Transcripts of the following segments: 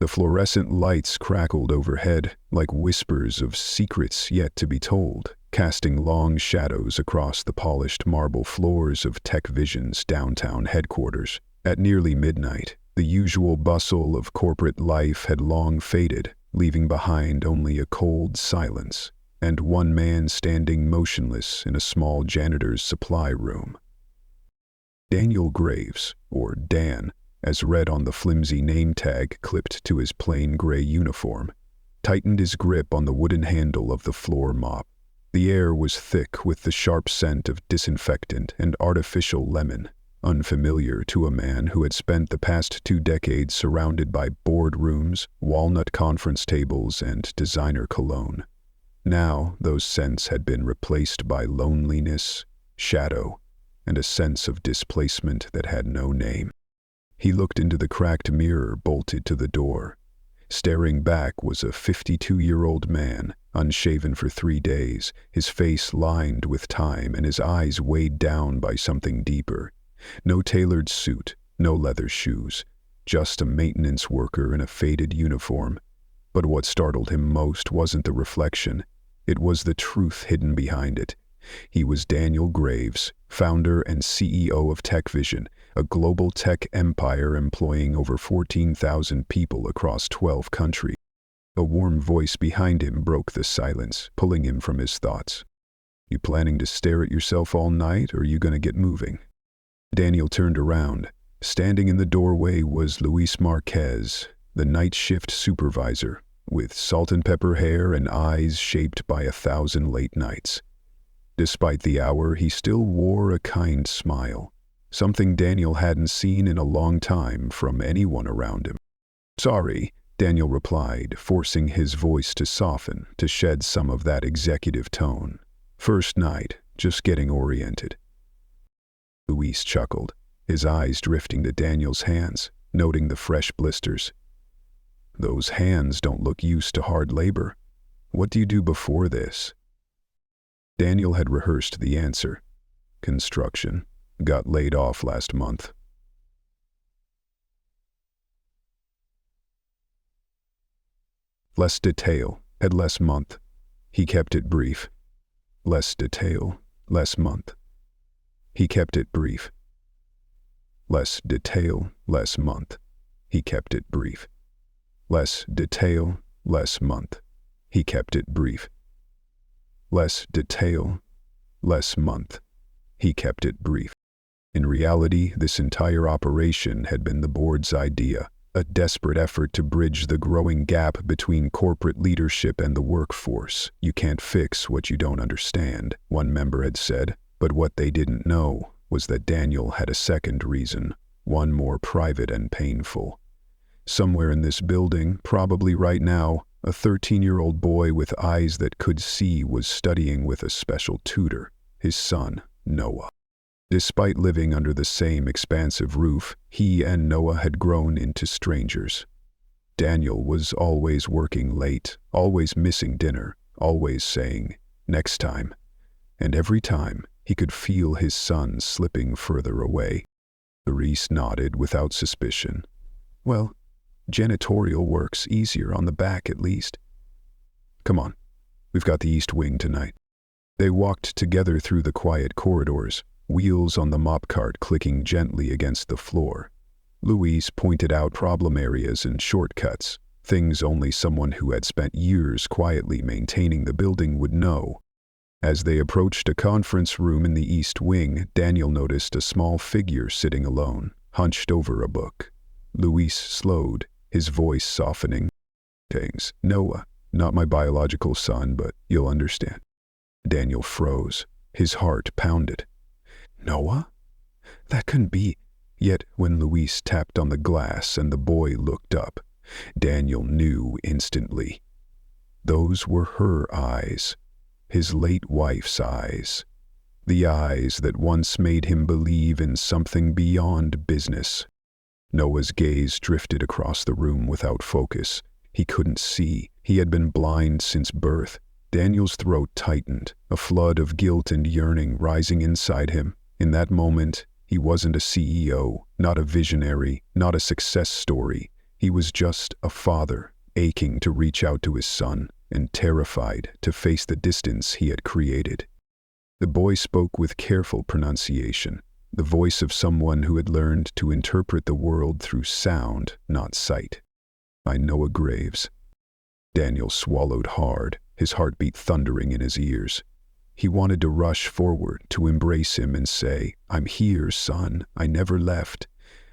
The fluorescent lights crackled overhead like whispers of secrets yet to be told, casting long shadows across the polished marble floors of Tech Vision's downtown headquarters. At nearly midnight, the usual bustle of corporate life had long faded, leaving behind only a cold silence and one man standing motionless in a small janitor's supply room. Daniel Graves, or Dan, as read on the flimsy name tag clipped to his plain gray uniform, tightened his grip on the wooden handle of the floor mop. The air was thick with the sharp scent of disinfectant and artificial lemon, unfamiliar to a man who had spent the past 2 decades surrounded by boardrooms, walnut conference tables, and designer cologne. Now those scents had been replaced by loneliness, shadow, and a sense of displacement that had no name. He looked into the cracked mirror bolted to the door. Staring back was a 52-year-old man, unshaven for 3 days, his face lined with time and his eyes weighed down by something deeper. No tailored suit, no leather shoes, just a maintenance worker in a faded uniform. But what startled him most wasn't the reflection. It was the truth hidden behind it. He was Daniel Graves, founder and CEO of Tech Vision, a global tech empire employing over 14,000 people across 12 countries. A warm voice behind him broke the silence, pulling him from his thoughts. "You planning to stare at yourself all night, or are you gonna get moving?" Daniel turned around. Standing in the doorway was Luis Marquez, the night shift supervisor, with salt and pepper hair and eyes shaped by 1,000 late nights. Despite the hour, he still wore a kind smile, something Daniel hadn't seen in a long time from anyone around him. "Sorry," Daniel replied, forcing his voice to soften, to shed some of that executive tone. "First night, just getting oriented." Luis chuckled, his eyes drifting to Daniel's hands, noting the fresh blisters. "Those hands don't look used to hard labor. What do you do before this?" Daniel had rehearsed the answer. "Construction. Got laid off last month." Less detail, had less month. He kept it brief. Less detail, less month. He kept it brief. Less detail, less month. He kept it brief. Less detail, less month. He kept it brief. Less detail, less month. He kept it brief. In reality, this entire operation had been the board's idea, a desperate effort to bridge the growing gap between corporate leadership and the workforce. "You can't fix what you don't understand," one member had said, but what they didn't know was that Daniel had a second reason, one more private and painful. Somewhere in this building, probably right now, a 13-year-old boy with eyes that could see was studying with a special tutor, his son, Noah. Despite living under the same expansive roof, he and Noah had grown into strangers. Daniel was always working late, always missing dinner, always saying, "Next time." And every time, he could feel his son slipping further away. Luis nodded without suspicion. "Well, janitorial work's easier on the back at least." "Come on, we've got the East Wing tonight." They walked together through the quiet corridors, wheels on the mop cart clicking gently against the floor. Luis pointed out problem areas and shortcuts, things only someone who had spent years quietly maintaining the building would know. As they approached a conference room in the East Wing, Daniel noticed a small figure sitting alone, hunched over a book. Luis slowed, his voice softening. "Thanks, Noah. Not my biological son, but you'll understand." Daniel froze. His heart pounded. "Noah? That couldn't be." Yet when Luis tapped on the glass and the boy looked up, Daniel knew instantly. Those were her eyes, his late wife's eyes. The eyes that once made him believe in something beyond business. Noah's gaze drifted across the room without focus. He couldn't see. He had been blind since birth. Daniel's throat tightened, a flood of guilt and yearning rising inside him. In that moment, he wasn't a CEO, not a visionary, not a success story. He was just a father, aching to reach out to his son and terrified to face the distance he had created. The boy spoke with careful pronunciation, the voice of someone who had learned to interpret the world through sound, not sight. "I know a Graves." Daniel swallowed hard, his heartbeat thundering in his ears. He wanted to rush forward, to embrace him and say, "I'm here, son, I never left."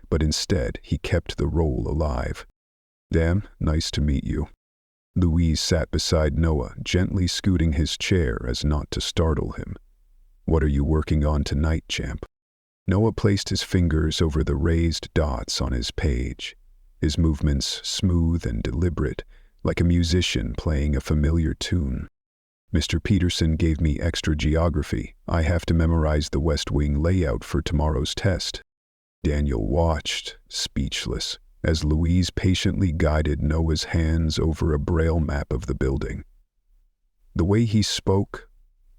But instead, he kept the role alive. "Damn, nice to meet you." Louise sat beside Noah, gently scooting his chair as not to startle him. "What are you working on tonight, champ?" Noah placed his fingers over the raised dots on his page, his movements smooth and deliberate, like a musician playing a familiar tune. "Mr. Peterson gave me extra geography. I have to memorize the West Wing layout for tomorrow's test." Daniel watched, speechless, as Louise patiently guided Noah's hands over a braille map of the building. The way he spoke,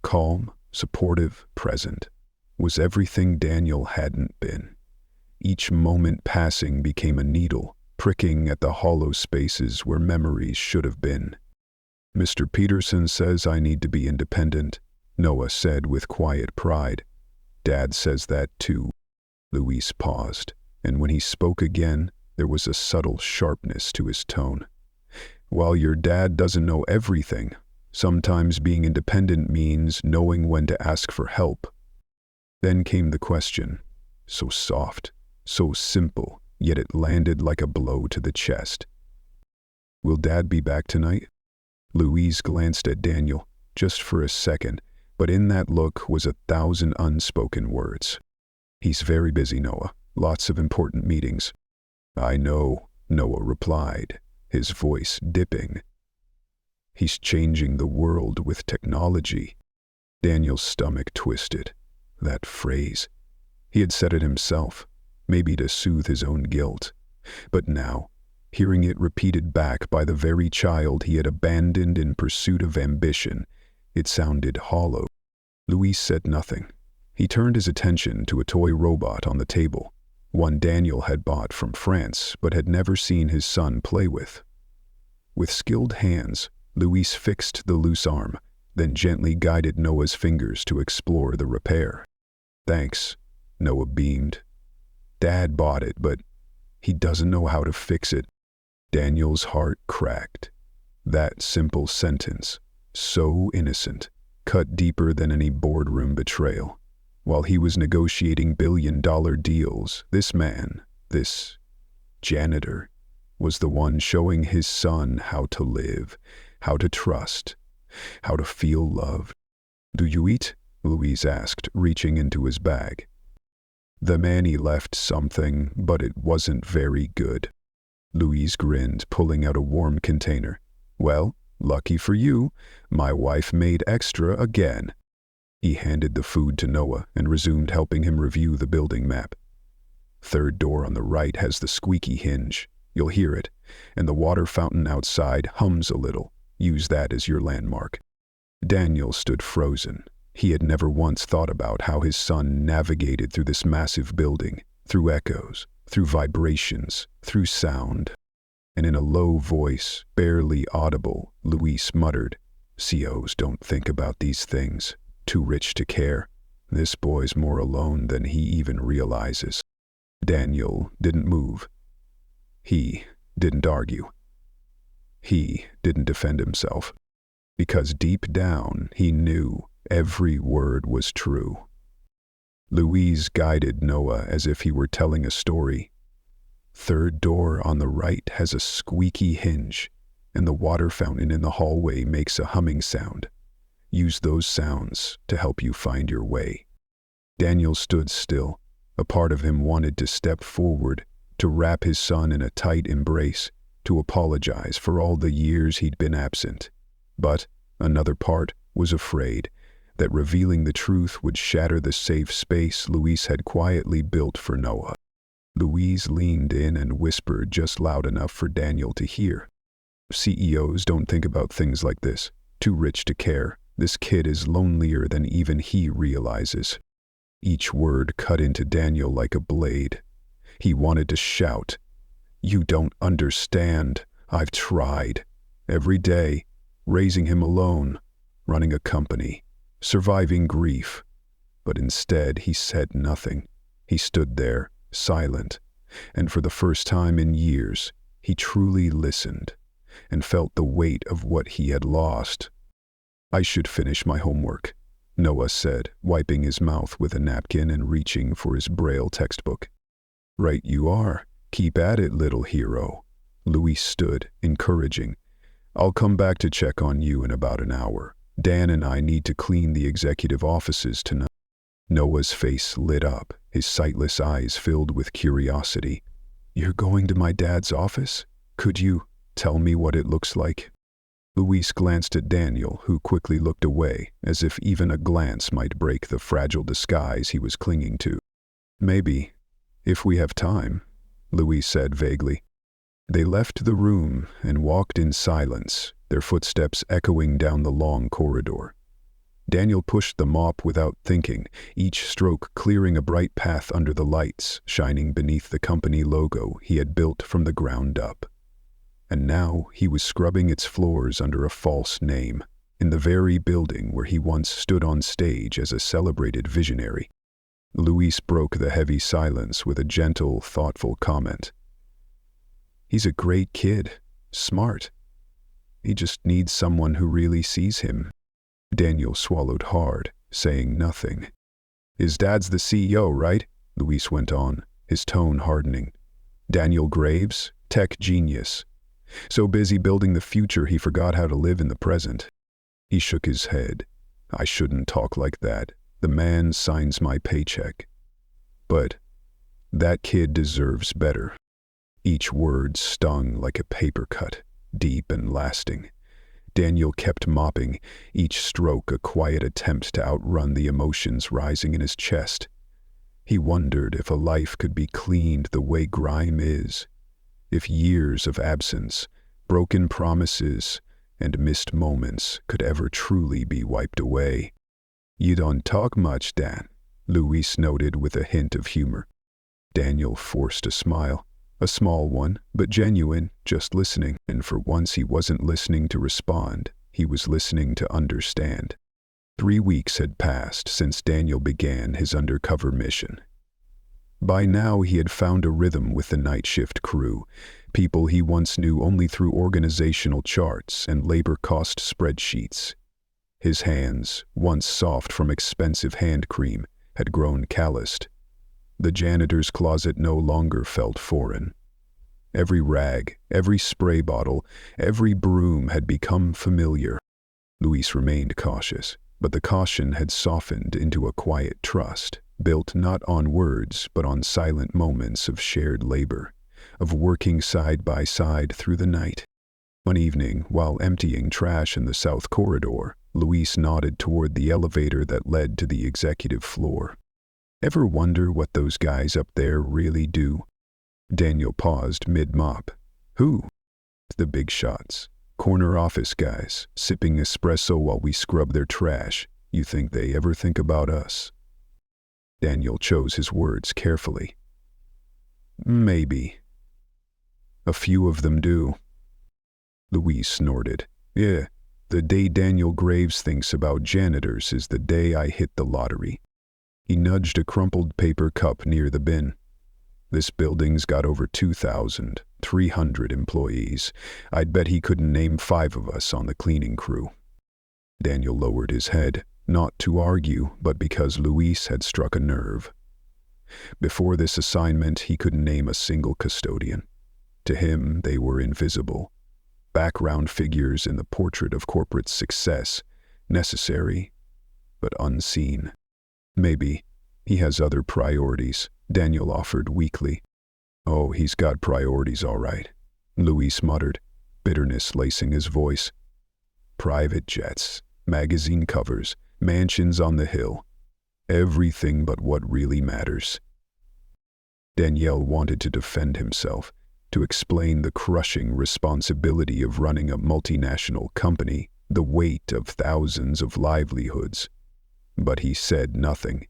calm, supportive, present, was everything Daniel hadn't been. Each moment passing became a needle, pricking at the hollow spaces where memories should have been. "Mr. Peterson says I need to be independent," Noah said with quiet pride. "Dad says that too." Louise paused, and when he spoke again, there was a subtle sharpness to his tone. "While your dad doesn't know everything, sometimes being independent means knowing when to ask for help." Then came the question, so soft, so simple, yet it landed like a blow to the chest. "Will Dad be back tonight?" Louise glanced at Daniel, just for a second, but in that look was 1,000 unspoken words. "He's very busy, Noah. Lots of important meetings." "I know," Noah replied, his voice dipping. "He's changing the world with technology." Daniel's stomach twisted. That phrase. He had said it himself, maybe to soothe his own guilt. But now, hearing it repeated back by the very child he had abandoned in pursuit of ambition, it sounded hollow. Louis said nothing. He turned his attention to a toy robot on the table, one Daniel had bought from France but had never seen his son play with. With skilled hands, Louis fixed the loose arm, then gently guided Noah's fingers to explore the repair. "Thanks," Noah beamed. "Dad bought it, but he doesn't know how to fix it." Daniel's heart cracked. That simple sentence, so innocent, cut deeper than any boardroom betrayal. While he was negotiating billion-dollar deals, this man, this janitor, was the one showing his son how to live, how to trust, how to feel loved. "Do you eat?" Louise asked, reaching into his bag. The manny left something, but it wasn't very good. Louise grinned, pulling out a warm container. "Well, lucky for you, my wife made extra again." He handed the food to Noah and resumed helping him review the building map. "Third door on the right has the squeaky hinge. You'll hear it, and the water fountain outside hums a little. Use that as your landmark." Daniel stood frozen. He had never once thought about how his son navigated through this massive building, through echoes, through vibrations, through sound. And in a low voice, barely audible, Luis muttered, "COs don't think about these things. Too rich to care. This boy's more alone than he even realizes." Daniel didn't move. He didn't argue. He didn't defend himself. Because deep down, he knew every word was true. Louise guided Noah as if he were telling a story. "Third door on the right has a squeaky hinge, and the water fountain in the hallway makes a humming sound. Use those sounds to help you find your way." Daniel stood still. A part of him wanted to step forward, to wrap his son in a tight embrace, to apologize for all the years he'd been absent. But another part was afraid that revealing the truth would shatter the safe space Louise had quietly built for Noah. Louise leaned in and whispered just loud enough for Daniel to hear. "CEOs don't think about things like this. Too rich to care. This kid is lonelier than even he realizes." Each word cut into Daniel like a blade. He wanted to shout, "You don't understand. I've tried. Every day, raising him alone, running a company, surviving grief." But instead he said nothing. He stood there, silent, and for the first time in years, he truly listened and felt the weight of what he had lost. "I should finish my homework," Noah said, wiping his mouth with a napkin and reaching for his Braille textbook. "Right you are. Keep at it, little hero." Luis stood, encouraging. "I'll come back to check on you in about an hour. Dan and I need to clean the executive offices tonight." Noah's face lit up, his sightless eyes filled with curiosity. "You're going to my dad's office? Could you tell me what it looks like?" Luis glanced at Daniel, who quickly looked away, as if even a glance might break the fragile disguise he was clinging to. "Maybe, if we have time," Luis said vaguely. They left the room and walked in silence, their footsteps echoing down the long corridor. Daniel pushed the mop without thinking, each stroke clearing a bright path under the lights shining beneath the company logo he had built from the ground up. And now he was scrubbing its floors under a false name, in the very building where he once stood on stage as a celebrated visionary. Luis broke the heavy silence with a gentle, thoughtful comment. "He's a great kid, smart. He just needs someone who really sees him." Daniel swallowed hard, saying nothing. "His dad's the CEO, right?" Luis went on, his tone hardening. "Daniel Graves, tech genius. So busy building the future he forgot how to live in the present." He shook his head. "I shouldn't talk like that. The man signs my paycheck. But that kid deserves better." Each word stung like a paper cut, deep and lasting. Daniel kept mopping, each stroke a quiet attempt to outrun the emotions rising in his chest. He wondered if a life could be cleaned the way grime is, if years of absence, broken promises, and missed moments could ever truly be wiped away. "You don't talk much, Dan," Luis noted with a hint of humor. Daniel forced a smile. A small one, but genuine, just listening, and for once he wasn't listening to respond, he was listening to understand. 3 weeks had passed since Daniel began his undercover mission. By now he had found a rhythm with the night shift crew, people he once knew only through organizational charts and labor cost spreadsheets. His hands, once soft from expensive hand cream, had grown calloused. The janitor's closet no longer felt foreign. Every rag, every spray bottle, every broom had become familiar. Luis remained cautious, but the caution had softened into a quiet trust, built not on words but on silent moments of shared labor, of working side by side through the night. One evening, while emptying trash in the south corridor, Luis nodded toward the elevator that led to the executive floor. "Ever wonder what those guys up there really do?" Daniel paused mid-mop. "Who?" "The big shots. Corner office guys, sipping espresso while we scrub their trash. You think they ever think about us?" Daniel chose his words carefully. "Maybe. A few of them do." Luis snorted. "Yeah, the day Daniel Graves thinks about janitors is the day I hit the lottery." He nudged a crumpled paper cup near the bin. "This building's got over 2,300 employees. I'd bet he couldn't name 5 of us on the cleaning crew." Daniel lowered his head, not to argue, but because Luis had struck a nerve. Before this assignment, he couldn't name a single custodian. To him, they were invisible. Background figures in the portrait of corporate success, necessary, but unseen. "Maybe he has other priorities," Daniel offered weakly. "Oh, he's got priorities all right," Luis muttered, bitterness lacing his voice. "Private jets, magazine covers, mansions on the hill. Everything but what really matters." Daniel wanted to defend himself, to explain the crushing responsibility of running a multinational company, the weight of thousands of livelihoods. But he said nothing.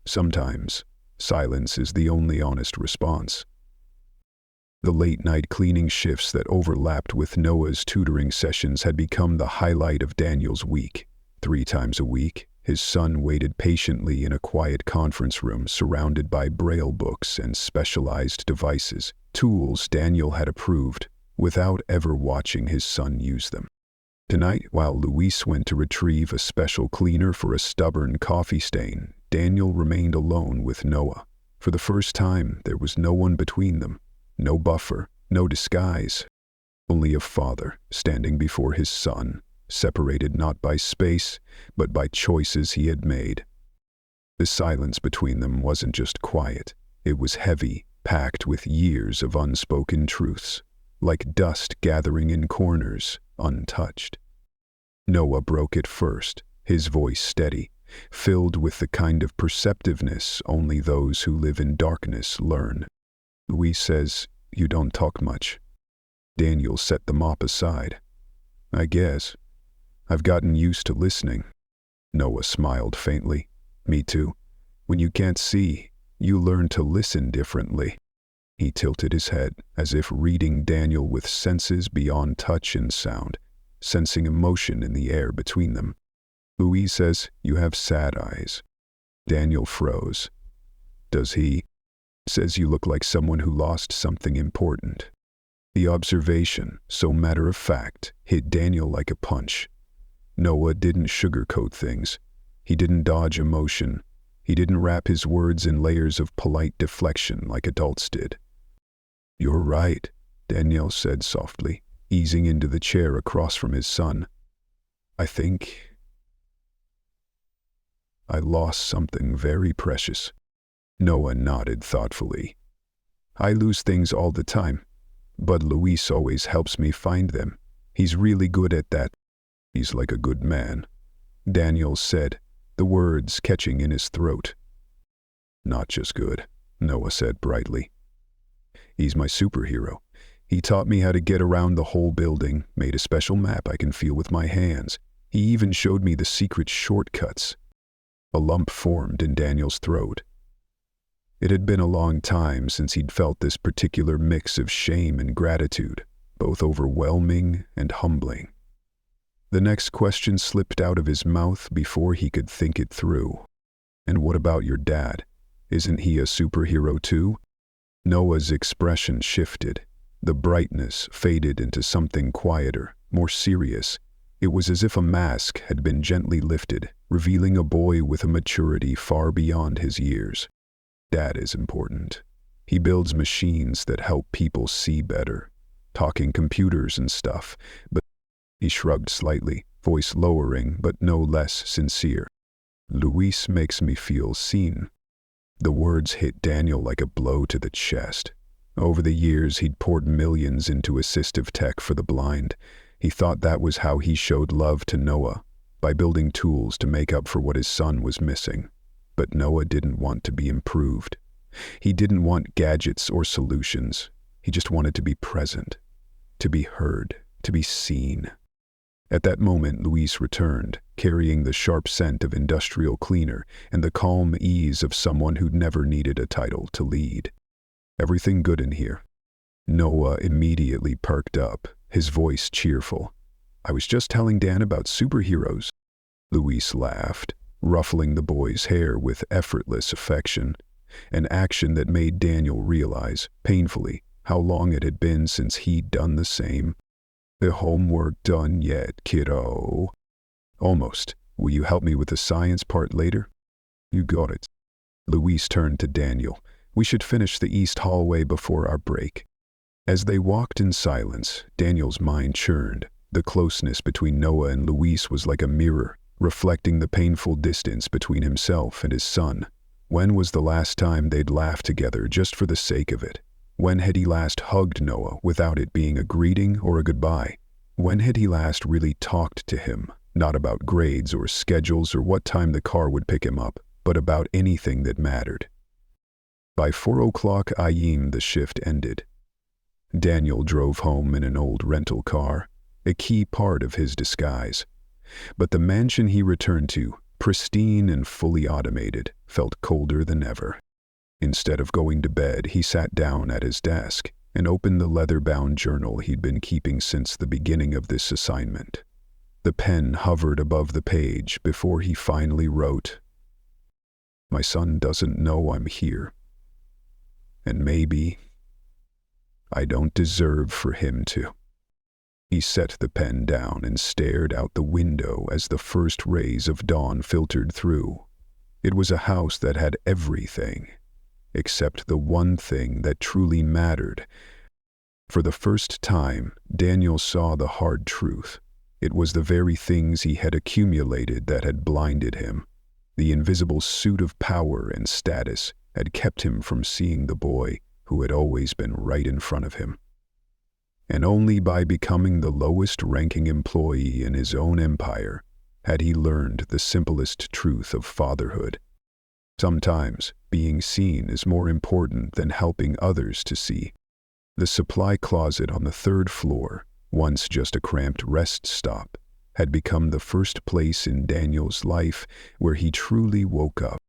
Sometimes, silence is the only honest response. The late-night cleaning shifts that overlapped with Noah's tutoring sessions had become the highlight of Daniel's week. 3 times a week, his son waited patiently in a quiet conference room surrounded by braille books and specialized devices, tools Daniel had approved, without ever watching his son use them. Tonight, while Luis went to retrieve a special cleaner for a stubborn coffee stain, Daniel remained alone with Noah. For the first time, there was no one between them. No buffer, no disguise. Only a father standing before his son, separated not by space, but by choices he had made. The silence between them wasn't just quiet. It was heavy, packed with years of unspoken truths, like dust gathering in corners, untouched. Noah broke it first, his voice steady, filled with the kind of perceptiveness only those who live in darkness learn. Luis says, "You don't talk much." Daniel set the mop aside. "I guess. I've gotten used to listening." Noah smiled faintly. "Me too. When you can't see, you learn to listen differently." He tilted his head, as if reading Daniel with senses beyond touch and sound, sensing emotion in the air between them. Luis says, "You have sad eyes." Daniel froze. "Does he?" "Says you look like someone who lost something important." The observation, so matter-of-fact, hit Daniel like a punch. Noah didn't sugarcoat things. He didn't dodge emotion. He didn't wrap his words in layers of polite deflection like adults did. "You're right," Daniel said softly, easing into the chair across from his son. "I think I lost something very precious." Noah nodded thoughtfully. "I lose things all the time, but Luis always helps me find them. He's really good at that." "He's like a good man," Daniel said, the words catching in his throat. "Not just good," Noah said brightly. "He's my superhero. He taught me how to get around the whole building, made a special map I can feel with my hands. He even showed me the secret shortcuts." A lump formed in Daniel's throat. It had been a long time since he'd felt this particular mix of shame and gratitude, both overwhelming and humbling. The next question slipped out of his mouth before he could think it through. "And what about your dad? Isn't he a superhero too?" Noah's expression shifted. The brightness faded into something quieter, more serious. It was as if a mask had been gently lifted, revealing a boy with a maturity far beyond his years. "Dad is important. He builds machines that help people see better, talking computers and stuff, but..." He shrugged slightly, voice lowering but no less sincere. "Luis makes me feel seen." The words hit Daniel like a blow to the chest. Over the years, he'd poured millions into assistive tech for the blind. He thought that was how he showed love to Noah, by building tools to make up for what his son was missing. But Noah didn't want to be improved. He didn't want gadgets or solutions. He just wanted to be present, to be heard, to be seen. At that moment, Luis returned, carrying the sharp scent of industrial cleaner and the calm ease of someone who'd never needed a title to lead. "Everything good in here?" Noah immediately perked up, his voice cheerful. "I was just telling Dan about superheroes." Luis laughed, ruffling the boy's hair with effortless affection, an action that made Daniel realize, painfully, how long it had been since he'd done the same. "The homework done yet, kiddo?" "Almost. Will you help me with the science part later?" "You got it." Luis turned to Daniel. "We should finish the east hallway before our break." As they walked in silence, Daniel's mind churned. The closeness between Noah and Luis was like a mirror, reflecting the painful distance between himself and his son. When was the last time they'd laughed together just for the sake of it? When had he last hugged Noah without it being a greeting or a goodbye? When had he last really talked to him, not about grades or schedules or what time the car would pick him up, but about anything that mattered? By 4 o'clock a.m. the shift ended. Daniel drove home in an old rental car, a key part of his disguise. But the mansion he returned to, pristine and fully automated, felt colder than ever. Instead of going to bed, he sat down at his desk, and opened the leather-bound journal he'd been keeping since the beginning of this assignment. The pen hovered above the page before he finally wrote, "My son doesn't know I'm here. And maybe I don't deserve for him to." He set the pen down and stared out the window as the first rays of dawn filtered through. It was a house that had everything, except the one thing that truly mattered. For the first time, Daniel saw the hard truth. It was the very things he had accumulated that had blinded him. The invisible suit of power and status had kept him from seeing the boy who had always been right in front of him. And only by becoming the lowest-ranking employee in his own empire had he learned the simplest truth of fatherhood. Sometimes, being seen is more important than helping others to see. The supply closet on the third floor, once just a cramped rest stop, had become the first place in Daniel's life where he truly woke up.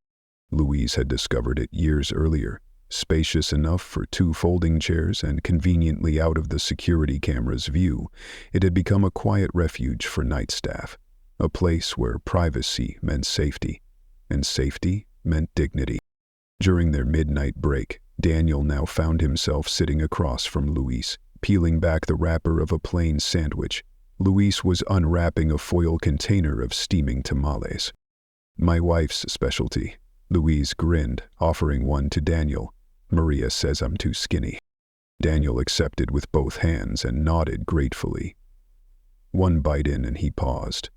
Louise had discovered it years earlier, spacious enough for 2 folding chairs and conveniently out of the security camera's view. It had become a quiet refuge for night staff, a place where privacy meant safety, and safety meant dignity. During their midnight break, Daniel now found himself sitting across from Louise, peeling back the wrapper of a plain sandwich. Louise was unwrapping a foil container of steaming tamales. "My wife's specialty." Louise grinned, offering one to Daniel. "Maria says I'm too skinny." Daniel accepted with both hands and nodded gratefully. One bite in and he paused.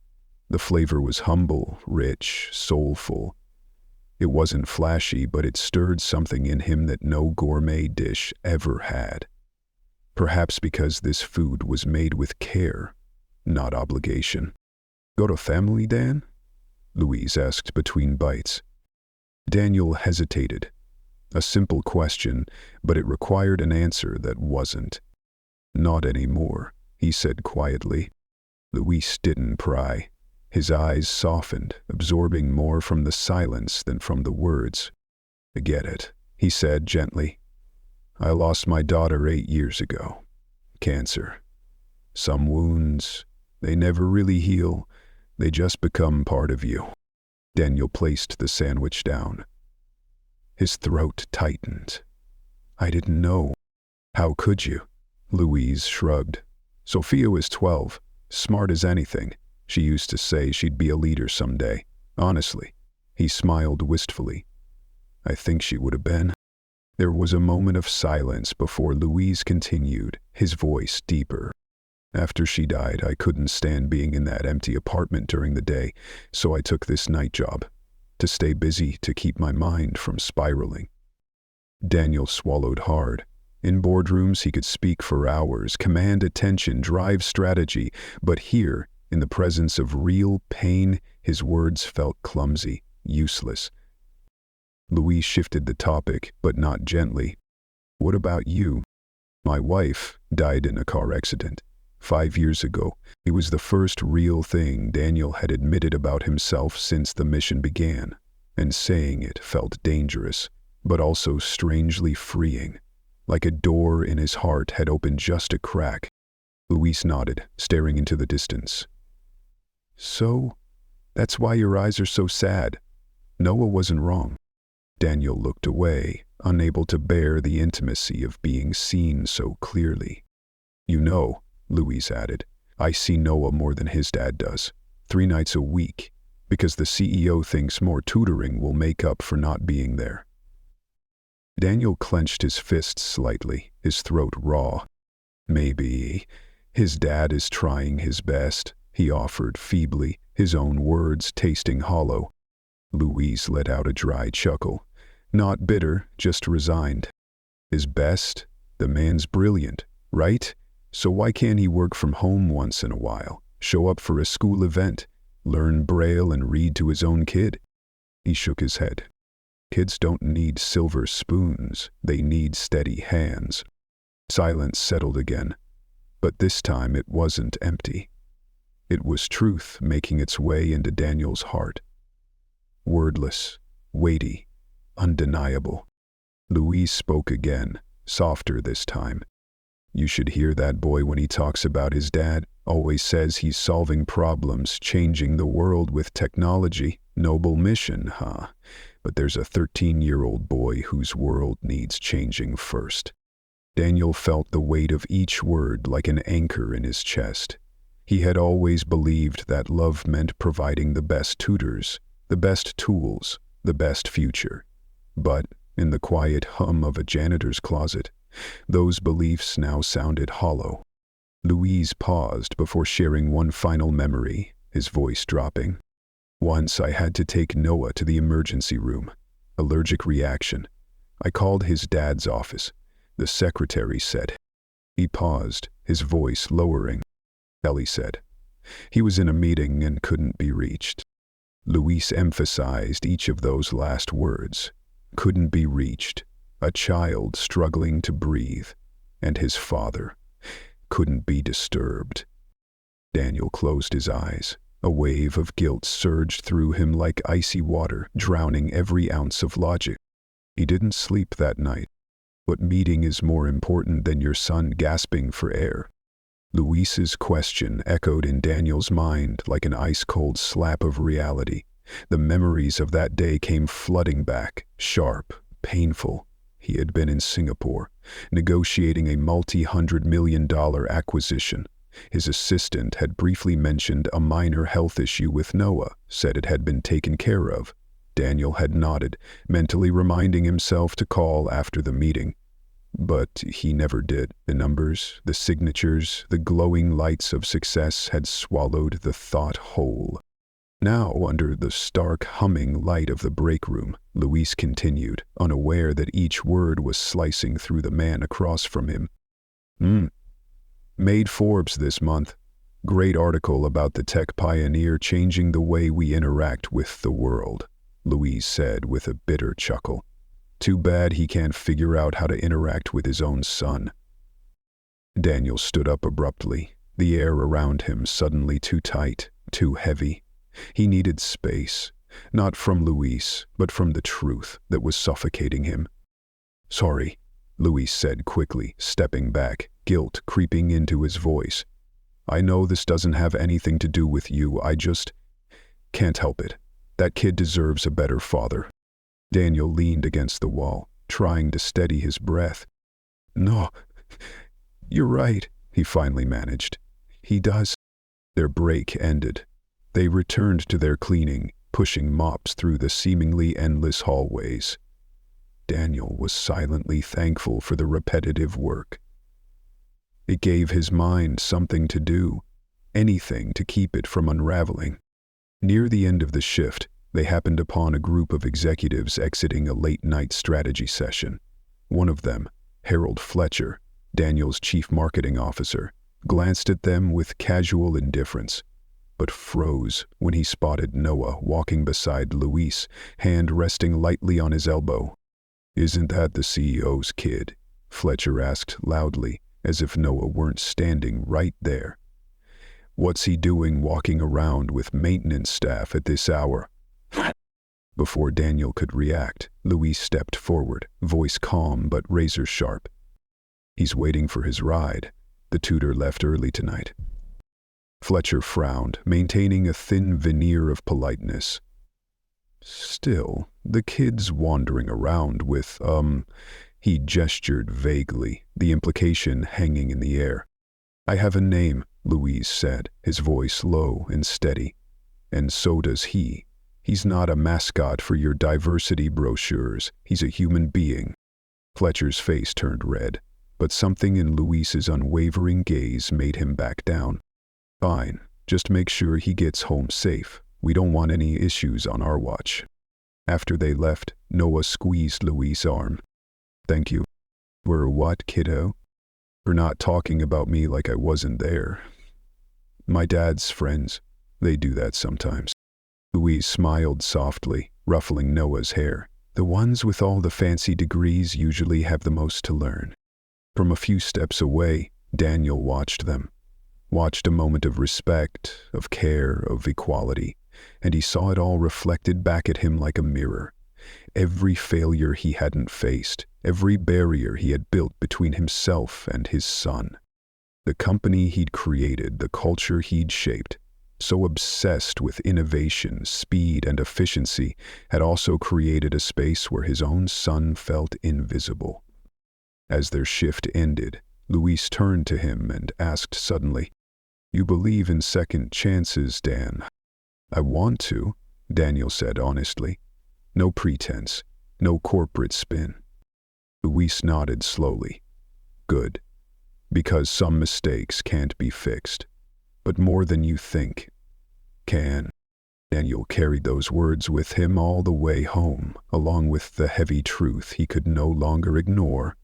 The flavor was humble, rich, soulful. It wasn't flashy, but it stirred something in him that no gourmet dish ever had. Perhaps because this food was made with care, not obligation. "Got a family, Dan?" Louise asked between bites. Daniel hesitated. A simple question, but it required an answer that wasn't. "Not anymore," he said quietly. Louise didn't pry. His eyes softened, absorbing more from the silence than from the words. "I get it," he said gently. "I lost my daughter 8 years ago. Cancer. Some wounds, they never really heal. They just become part of you." Daniel placed the sandwich down. His throat tightened. "I didn't know." "How could you?" Louise shrugged. "Sophia was 12, smart as anything. She used to say she'd be a leader someday. Honestly." He smiled wistfully. "I think she would have been." There was a moment of silence before Louise continued, his voice deeper. "After she died, I couldn't stand being in that empty apartment during the day, so I took this night job. To stay busy, to keep my mind from spiraling." Daniel swallowed hard. In boardrooms, he could speak for hours, command attention, drive strategy, but here, in the presence of real pain, his words felt clumsy, useless. Louise shifted the topic, but not gently. "What about you?" "My wife died in a car accident 5 years ago." It was the first real thing Daniel had admitted about himself since the mission began, and saying it felt dangerous, but also strangely freeing, like a door in his heart had opened just a crack. Louise nodded, staring into the distance. "So, that's why your eyes are so sad. Noah wasn't wrong." Daniel looked away, unable to bear the intimacy of being seen so clearly. "You know," Louise added, "I see Noah more than his dad does, 3 nights a week, because the CEO thinks more tutoring will make up for not being there." Daniel clenched his fists slightly, his throat raw. "Maybe his dad is trying his best," he offered feebly, his own words tasting hollow. Louise let out a dry chuckle. Not bitter, just resigned. "His best? The man's brilliant, right? So why can't he work from home once in a while, show up for a school event, learn Braille and read to his own kid?" He shook his head. "Kids don't need silver spoons, they need steady hands." Silence settled again, but this time it wasn't empty. It was truth making its way into Daniel's heart. Wordless, weighty, undeniable. Louise spoke again, softer this time. You should hear that boy when he talks about his dad. Always says he's solving problems, changing the world with technology. Noble mission, huh? But there's a 13-year-old boy whose world needs changing first. Daniel felt the weight of each word like an anchor in his chest. He had always believed that love meant providing the best tutors, the best tools, the best future. But, in the quiet hum of a janitor's closet, those beliefs now sounded hollow. Louise paused before sharing one final memory, his voice dropping. Once I had to take Noah to the emergency room. Allergic reaction. I called his dad's office. The secretary said. He paused, his voice lowering. Ellie said. He was in a meeting and couldn't be reached. Louise emphasized each of those last words. Couldn't be reached. A child struggling to breathe. And his father. Couldn't be disturbed. Daniel closed his eyes. A wave of guilt surged through him like icy water, drowning every ounce of logic. He didn't sleep that night. What meeting is more important than your son gasping for air? Luis's question echoed in Daniel's mind like an ice-cold slap of reality. The memories of that day came flooding back, sharp, painful. He had been in Singapore, negotiating a multi-hundred-million-dollar acquisition. His assistant had briefly mentioned a minor health issue with Noah, said it had been taken care of. Daniel had nodded, mentally reminding himself to call after the meeting. But he never did. The numbers, the signatures, the glowing lights of success had swallowed the thought whole. Now, under the stark humming light of the break room, Luis continued, unaware that each word was slicing through the man across from him. Made Forbes this month. Great article about the tech pioneer changing the way we interact with the world, Louise said with a bitter chuckle. Too bad he can't figure out how to interact with his own son. Daniel stood up abruptly, the air around him suddenly too tight, too heavy. He needed space, not from Louise, but from the truth that was suffocating him. Sorry, Louise said quickly, stepping back, guilt creeping into his voice. I know this doesn't have anything to do with you, I just can't help it. That kid deserves a better father. Daniel leaned against the wall, trying to steady his breath. No, you're right, he finally managed. He does. Their break ended. They returned to their cleaning, pushing mops through the seemingly endless hallways. Daniel was silently thankful for the repetitive work. It gave his mind something to do, anything to keep it from unraveling. Near the end of the shift, they happened upon a group of executives exiting a late-night strategy session. One of them, Harold Fletcher, Daniel's chief marketing officer, glanced at them with casual indifference, but froze when he spotted Noah walking beside Luis, hand resting lightly on his elbow. Isn't that the CEO's kid? Fletcher asked loudly, as if Noah weren't standing right there. What's he doing walking around with maintenance staff at this hour? Before Daniel could react, Louise stepped forward, voice calm but razor-sharp. He's waiting for his ride. The tutor left early tonight. Fletcher frowned, maintaining a thin veneer of politeness. Still, the kid's wandering around with, he gestured vaguely, the implication hanging in the air. I have a name, Louise said, his voice low and steady. And so does he. He's not a mascot for your diversity brochures. He's a human being. Fletcher's face turned red, but something in Louise's unwavering gaze made him back down. Fine, just make sure he gets home safe. We don't want any issues on our watch. After they left, Noah squeezed Louise's arm. Thank you. For what, kiddo? For not talking about me like I wasn't there. My dad's friends, they do that sometimes. Louise smiled softly, ruffling Noah's hair. The ones with all the fancy degrees usually have the most to learn. From a few steps away, Daniel watched them. Watched a moment of respect, of care, of equality, and he saw it all reflected back at him like a mirror. every failure he hadn't faced, every barrier he had built between himself and his son. The company he'd created, the culture he'd shaped, so obsessed with innovation, speed, and efficiency, had also created a space where his own son felt invisible. As their shift ended, Luis turned to him and asked suddenly, "You believe in second chances, Dan?" "I want to," Daniel said honestly. No pretense, no corporate spin. Luis nodded slowly. "Good. Because some mistakes can't be fixed. But more than you think can." Daniel carried those words with him all the way home, along with the heavy truth he could no longer ignore.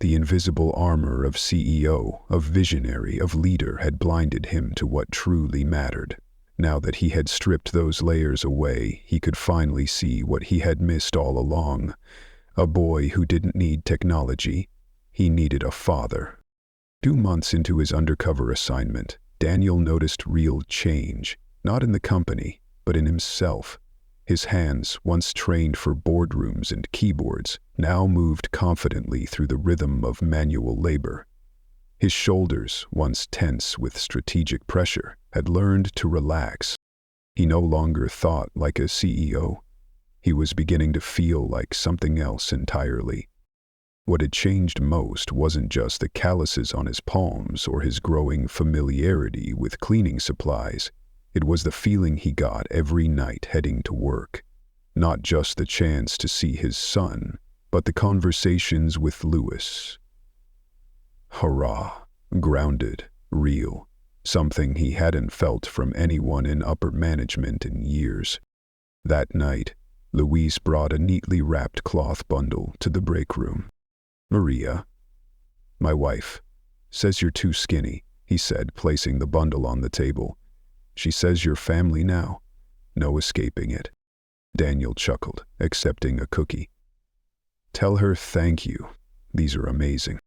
The invisible armor of CEO, of visionary, of leader had blinded him to what truly mattered. Now that he had stripped those layers away, he could finally see what he had missed all along. A boy who didn't need technology. He needed a father. 2 months into his undercover assignment, Daniel noticed real change, not in the company, but in himself. His hands, once trained for boardrooms and keyboards, now moved confidently through the rhythm of manual labor. His shoulders, once tense with strategic pressure, had learned to relax. He no longer thought like a CEO. He was beginning to feel like something else entirely. What had changed most wasn't just the calluses on his palms or his growing familiarity with cleaning supplies. It was the feeling he got every night heading to work. Not just the chance to see his son, but the conversations with Luis. Hurrah, grounded, real, something he hadn't felt from anyone in upper management in years. That night, Luis brought a neatly wrapped cloth bundle to the break room. "Maria, my wife, says you're too skinny," he said, placing the bundle on the table. "She says you're family now. No escaping it." Daniel chuckled, accepting a cookie. "Tell her thank you. These are amazing."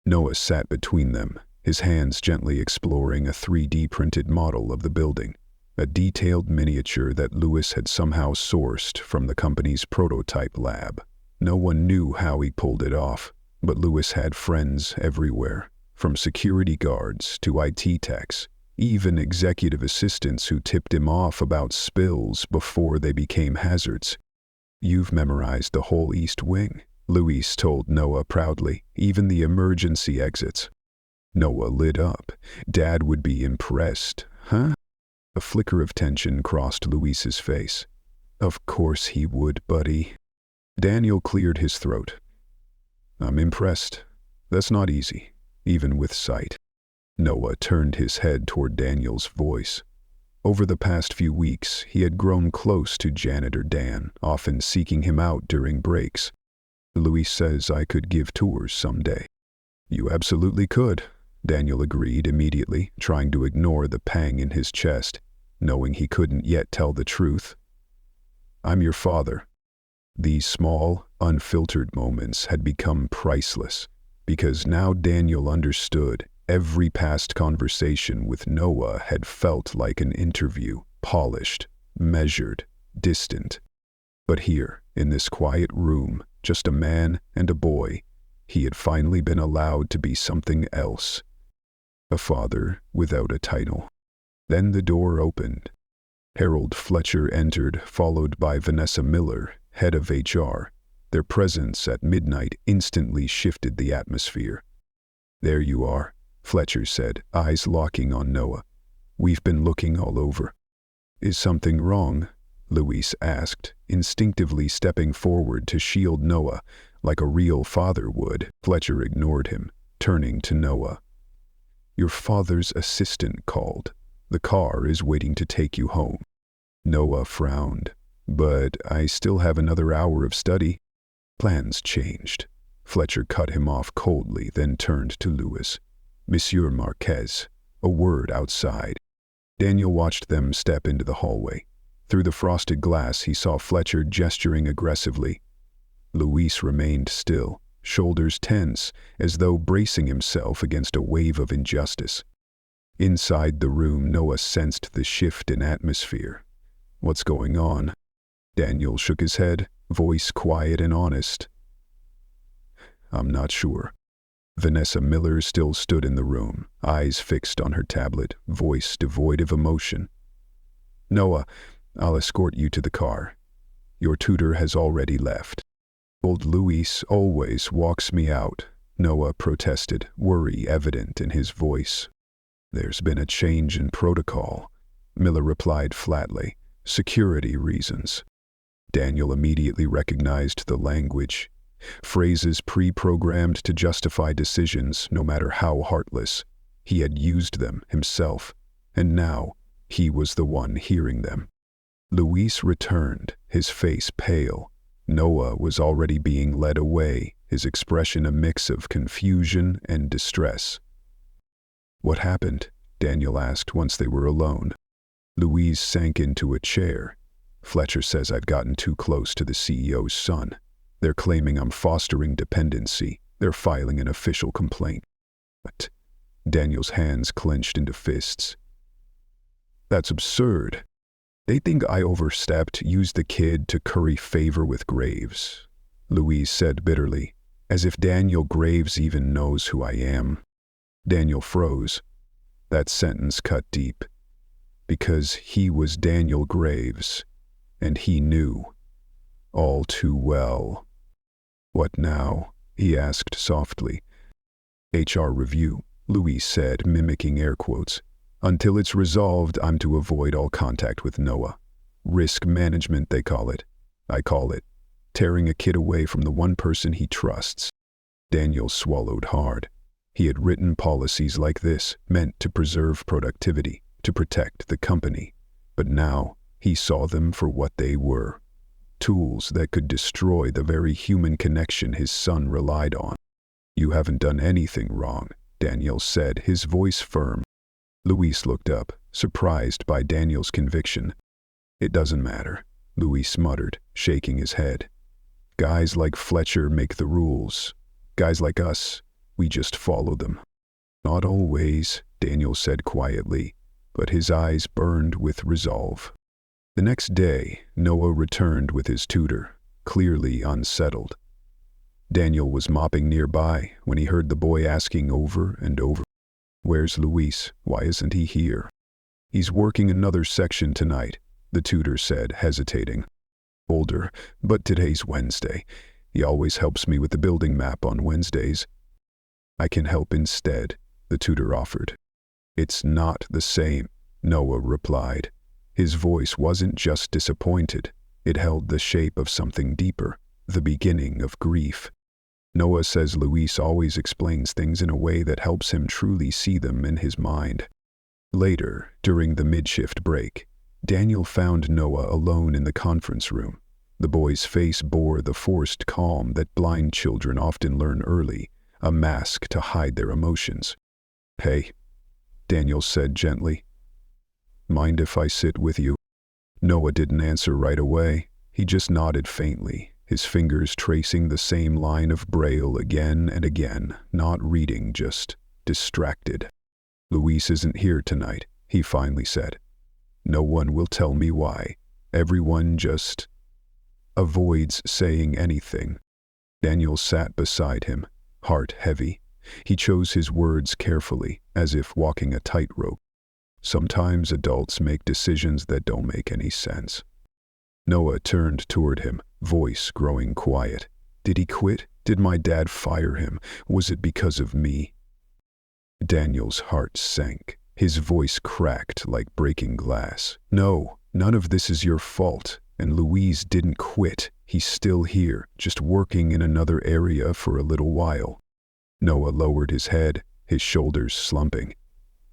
Noah sat between them, his hands gently exploring a 3D printed model of the building, a detailed miniature that Luis had somehow sourced from the company's prototype lab. No one knew how he pulled it off, but Luis had friends everywhere, from security guards to IT techs, even executive assistants who tipped him off about spills before they became hazards. "You've memorized the whole East Wing," Luis told Noah proudly, "even the emergency exits." Noah lit up. "Dad would be impressed, huh?" A flicker of tension crossed Luis's face. "Of course he would, buddy." Daniel cleared his throat. "I'm impressed. That's not easy, even with sight." Noah turned his head toward Daniel's voice. Over the past few weeks, he had grown close to Janitor Dan, often seeking him out during breaks. "Luis says I could give tours someday." "You absolutely could," Daniel agreed immediately, trying to ignore the pang in his chest, knowing he couldn't yet tell the truth. "I'm your father." These small, unfiltered moments had become priceless, because now Daniel understood. Every past conversation with Noah had felt like an interview, polished, measured, distant. But here, in this quiet room, just a man and a boy, he had finally been allowed to be something else. A father without a title. Then the door opened. Harold Fletcher entered, followed by Vanessa Miller, head of HR. Their presence at midnight instantly shifted the atmosphere. "There you are," Fletcher said, eyes locking on Noah. "We've been looking all over." "Is something wrong?" Luis asked, instinctively stepping forward to shield Noah, like a real father would. Fletcher ignored him, turning to Noah. "Your father's assistant called. The car is waiting to take you home." Noah frowned. "But I still have another hour of study." "Plans changed." Fletcher cut him off coldly, then turned to Luis. "Monsieur Marquez," a word outside. Daniel watched them step into the hallway. Through the frosted glass, he saw Fletcher gesturing aggressively. Luis remained still, shoulders tense, as though bracing himself against a wave of injustice. Inside the room, Noah sensed the shift in atmosphere. "What's going on?" Daniel shook his head, voice quiet and honest. I'm not sure. Vanessa Miller still stood in the room, eyes fixed on her tablet, voice devoid of emotion. Noah, I'll escort you to the car. Your tutor has already left. Old Luis always walks me out, Noah protested, worry evident in his voice. There's been a change in protocol, Miller replied flatly. Security reasons. Daniel immediately recognized the language. Phrases pre-programmed to justify decisions, no matter how heartless. He had used them himself, and now he was the one hearing them. Luis returned, his face pale. Noah was already being led away, his expression a mix of confusion and distress. What happened? Daniel asked once they were alone. Louise sank into a chair. Fletcher says I've gotten too close to the CEO's son. They're claiming I'm fostering dependency. They're filing an official complaint. But Daniel's hands clenched into fists. That's absurd. They think I overstepped, used the kid to curry favor with Graves, Louise said bitterly, as if Daniel Graves even knows who I am. Daniel froze. That sentence cut deep. Because he was Daniel Graves, and he knew, all too well. What now? He asked softly. HR review, Louise said, mimicking air quotes. Until it's resolved, I'm to avoid all contact with Noah. Risk management, they call it. I call it tearing a kid away from the one person he trusts. Daniel swallowed hard. He had written policies like this, meant to preserve productivity, to protect the company. But now he saw them for what they were. Tools that could destroy the very human connection his son relied on. You haven't done anything wrong, Daniel said, his voice firm. Luis looked up, surprised by Daniel's conviction. It doesn't matter, Luis muttered, shaking his head. Guys like Fletcher make the rules. Guys like us, we just follow them. Not always, Daniel said quietly, but his eyes burned with resolve. The next day, Noah returned with his tutor, clearly unsettled. Daniel was mopping nearby when he heard the boy asking over and over, "Where's Luis? Why isn't he here?" "He's working another section tonight," the tutor said, hesitating. "Older, but today's Wednesday. He always helps me with the building map on Wednesdays." "I can help instead," the tutor offered. "It's not the same," Noah replied. His voice wasn't just disappointed. It held the shape of something deeper, the beginning of grief. Noah says Luis always explains things in a way that helps him truly see them in his mind. Later, during the mid-shift break, Daniel found Noah alone in the conference room. The boy's face bore the forced calm that blind children often learn early, a mask to hide their emotions. "Hey," Daniel said gently. "Mind if I sit with you?" Noah didn't answer right away. He just nodded faintly, his fingers tracing the same line of braille again and again, not reading, just distracted. "Luis isn't here tonight," he finally said. "No one will tell me why. Everyone just avoids saying anything." Daniel sat beside him, heart heavy. He chose his words carefully, as if walking a tightrope. "Sometimes adults make decisions that don't make any sense." Noah turned toward him, voice growing quiet. "Did he quit? Did my dad fire him? Was it because of me?" Daniel's heart sank. His voice cracked like breaking glass. "No, none of this is your fault. And Luis didn't quit. He's still here, just working in another area for a little while." Noah lowered his head, his shoulders slumping.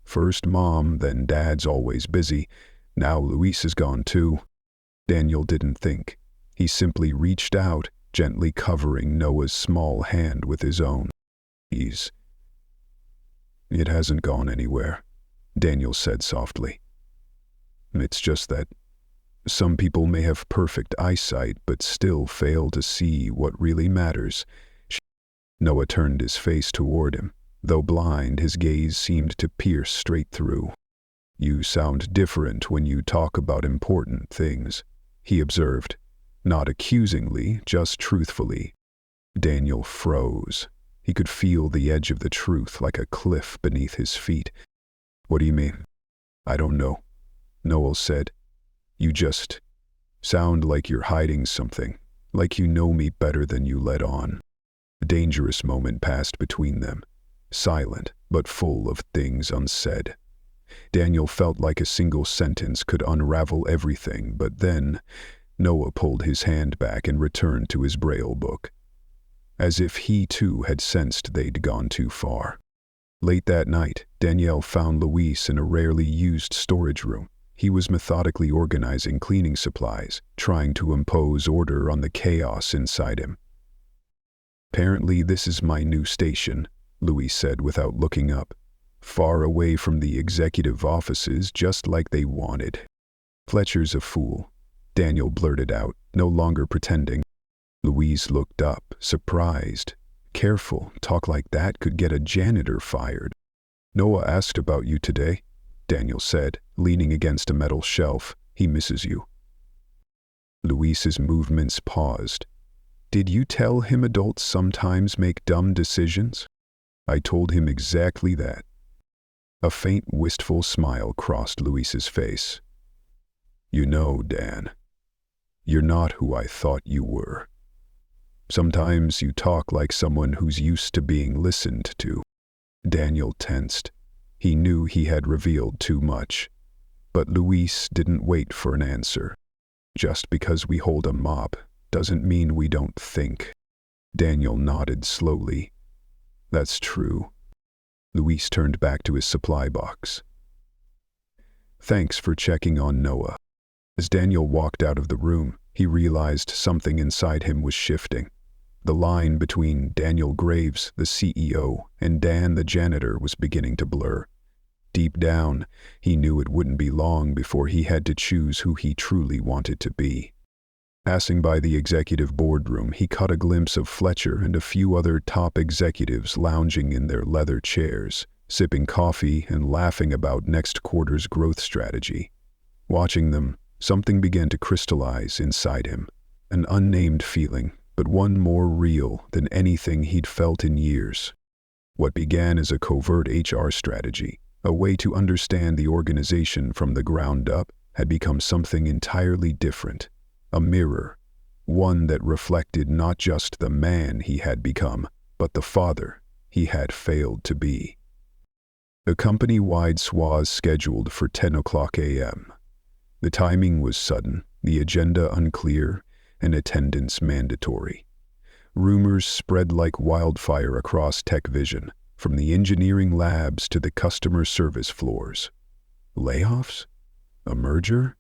"First Mom, then Dad's always busy. Now Luis is gone too." Daniel didn't think. He simply reached out, gently covering Noah's small hand with his own. "It hasn't gone anywhere," Daniel said softly. "It's just that some people may have perfect eyesight but still fail to see what really matters." Noah turned his face toward him. Though blind, his gaze seemed to pierce straight through. "You sound different when you talk about important things," he observed. Not accusingly, just truthfully. Daniel froze. He could feel the edge of the truth like a cliff beneath his feet. "What do you mean?" "I don't know," Noel said. "You just sound like you're hiding something, like you know me better than you let on." A dangerous moment passed between them, silent but full of things unsaid. Daniel felt like a single sentence could unravel everything, but then Noah pulled his hand back and returned to his Braille book, as if he too had sensed they'd gone too far. Late that night, Danielle found Luis in a rarely used storage room. He was methodically organizing cleaning supplies, trying to impose order on the chaos inside him. "Apparently this is my new station," Luis said without looking up. "Far away from the executive offices, just like they wanted." "Fletcher's a fool," Daniel blurted out, no longer pretending. Louise looked up, surprised. "Careful, talk like that could get a janitor fired." "Noah asked about you today," Daniel said, leaning against a metal shelf. "He misses you." Louise's movements paused. "Did you tell him adults sometimes make dumb decisions?" "I told him exactly that." A faint, wistful smile crossed Louise's face. "You know, Dan, you're not who I thought you were. Sometimes you talk like someone who's used to being listened to." Daniel tensed. He knew he had revealed too much. But Luis didn't wait for an answer. "Just because we hold a mob doesn't mean we don't think." Daniel nodded slowly. "That's true." Luis turned back to his supply box. "Thanks for checking on Noah." As Daniel walked out of the room, he realized something inside him was shifting. The line between Daniel Graves, the CEO, and Dan, the janitor, was beginning to blur. Deep down, he knew it wouldn't be long before he had to choose who he truly wanted to be. Passing by the executive boardroom, he caught a glimpse of Fletcher and a few other top executives lounging in their leather chairs, sipping coffee and laughing about next quarter's growth strategy. Watching them, something began to crystallize inside him, an unnamed feeling, but one more real than anything he'd felt in years. What began as a covert HR strategy, a way to understand the organization from the ground up, had become something entirely different. A mirror, one that reflected not just the man he had become, but the father he had failed to be. A company-wide swaz scheduled for 10 o'clock a.m. The timing was sudden, the agenda unclear, and attendance mandatory. Rumors spread like wildfire across TechVision, from the engineering labs to the customer service floors. Layoffs? A merger?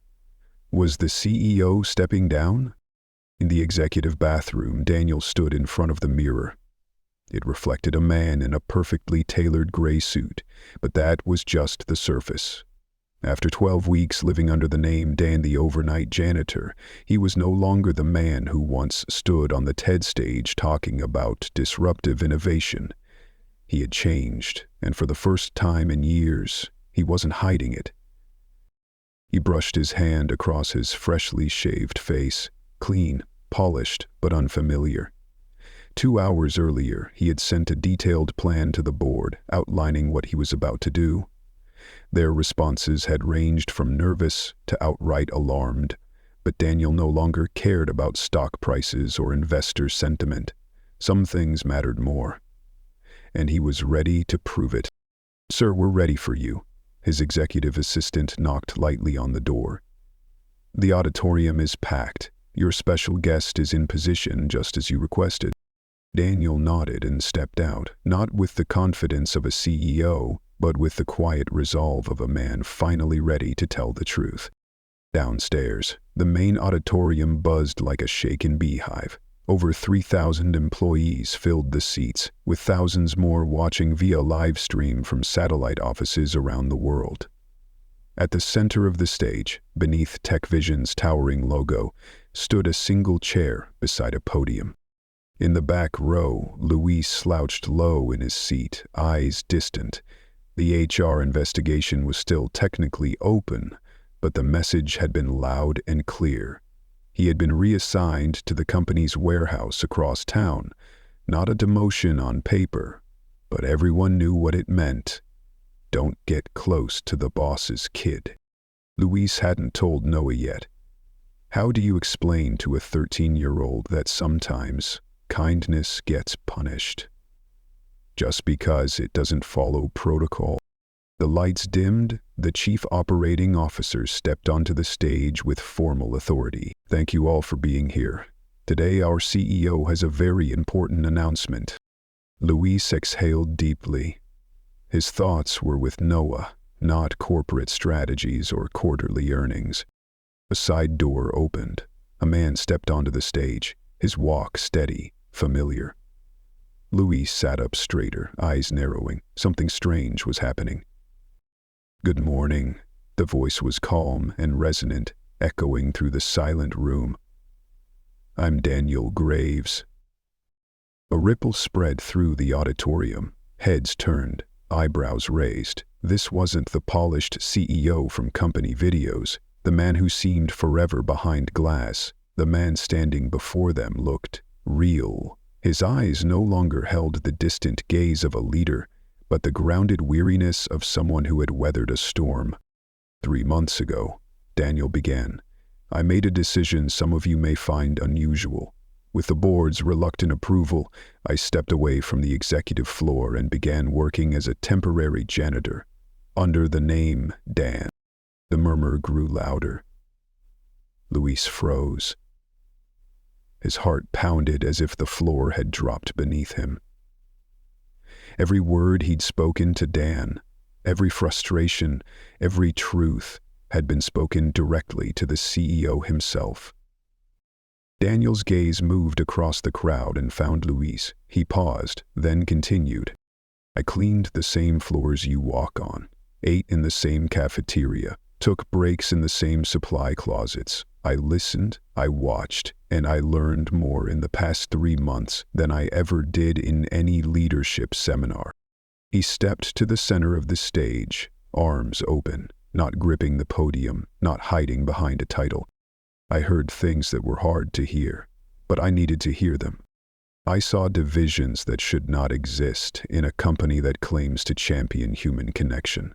Was the CEO stepping down? In the executive bathroom, Daniel stood in front of the mirror. It reflected a man in a perfectly tailored gray suit, but that was just the surface. After 12 weeks living under the name Dan the Overnight Janitor, he was no longer the man who once stood on the TED stage talking about disruptive innovation. He had changed, and for the first time in years, he wasn't hiding it. He brushed his hand across his freshly shaved face, clean, polished, but unfamiliar. 2 hours earlier, he had sent a detailed plan to the board, outlining what he was about to do. Their responses had ranged from nervous to outright alarmed, but Daniel no longer cared about stock prices or investor sentiment. Some things mattered more. And he was ready to prove it. "Sir, we're ready for you." His executive assistant knocked lightly on the door. "The auditorium is packed. Your special guest is in position just as you requested." Daniel nodded and stepped out, not with the confidence of a CEO, but with the quiet resolve of a man finally ready to tell the truth. Downstairs, the main auditorium buzzed like a shaken beehive. Over 3,000 employees filled the seats, with thousands more watching via live stream from satellite offices around the world. At the center of the stage, beneath TechVision's towering logo, stood a single chair beside a podium. In the back row, Luis slouched low in his seat, eyes distant. The HR investigation was still technically open, but the message had been loud and clear. He had been reassigned to the company's warehouse across town. Not a demotion on paper, but everyone knew what it meant. Don't get close to the boss's kid. Luis hadn't told Noah yet. How do you explain to a 13-year-old that sometimes kindness gets punished? Just because it doesn't follow protocol. The lights dimmed, the chief operating officer stepped onto the stage with formal authority. Thank you all for being here. Today our CEO has a very important announcement. Luis exhaled deeply. His thoughts were with Noah, not corporate strategies or quarterly earnings. A side door opened. A man stepped onto the stage, his walk steady, familiar. Luis sat up straighter, eyes narrowing. Something strange was happening. Good morning. The voice was calm and resonant, echoing through the silent room. I'm Daniel Graves. A ripple spread through the auditorium. Heads turned, eyebrows raised. This wasn't the polished CEO from company videos, the man who seemed forever behind glass. The man standing before them looked real. His eyes no longer held the distant gaze of a leader, but the grounded weariness of someone who had weathered a storm. 3 months ago, Daniel began, I made a decision some of you may find unusual. With the board's reluctant approval, I stepped away from the executive floor and began working as a temporary janitor, under the name Dan. The murmur grew louder. Luis froze. His heart pounded as if the floor had dropped beneath him. Every word he'd spoken to Dan, every frustration, every truth, had been spoken directly to the CEO himself. Daniel's gaze moved across the crowd and found Luis. He paused, then continued. I cleaned the same floors you walk on, ate in the same cafeteria, took breaks in the same supply closets. I listened, I watched, and I learned more in the past 3 months than I ever did in any leadership seminar. He stepped to the center of the stage, arms open, not gripping the podium, not hiding behind a title. I heard things that were hard to hear, but I needed to hear them. I saw divisions that should not exist in a company that claims to champion human connection.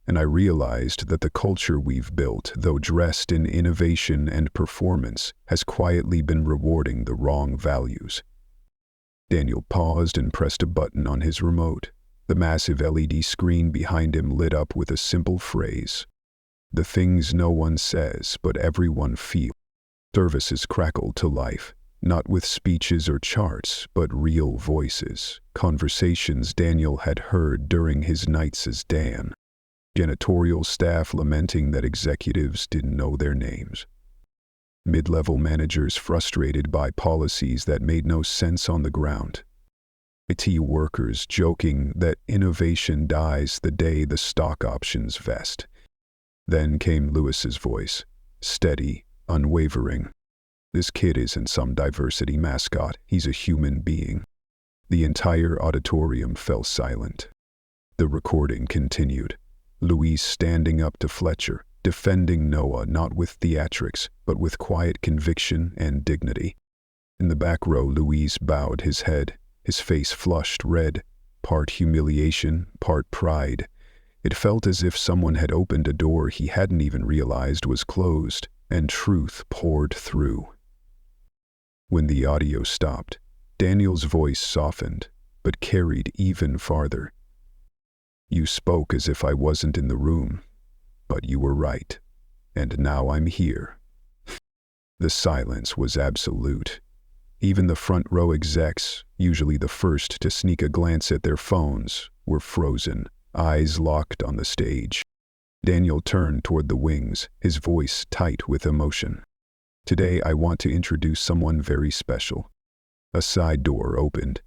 And I realized that the culture we've built, though dressed in innovation and performance, has quietly been rewarding the wrong values. Daniel paused and pressed a button on his remote. The massive LED screen behind him lit up with a simple phrase. The things no one says, but everyone feels. Services crackled to life, not with speeches or charts, but real voices, conversations Daniel had heard during his nights as Dan. Janitorial staff lamenting that executives didn't know their names. Mid-level managers frustrated by policies that made no sense on the ground. IT workers joking that innovation dies the day the stock options vest. Then came Luis's voice, steady, unwavering. This kid isn't some diversity mascot, he's a human being. The entire auditorium fell silent. The recording continued. Luis standing up to Fletcher, defending Noah not with theatrics, but with quiet conviction and dignity. In the back row, Luis bowed his head, his face flushed red, part humiliation, part pride. It felt as if someone had opened a door he hadn't even realized was closed, and truth poured through. When the audio stopped, Daniel's voice softened, but carried even farther. You spoke as if I wasn't in the room, but you were right, and now I'm here. The silence was absolute. Even the front row execs, usually the first to sneak a glance at their phones, were frozen, eyes locked on the stage. Daniel turned toward the wings, his voice tight with emotion. Today I want to introduce someone very special. A side door opened.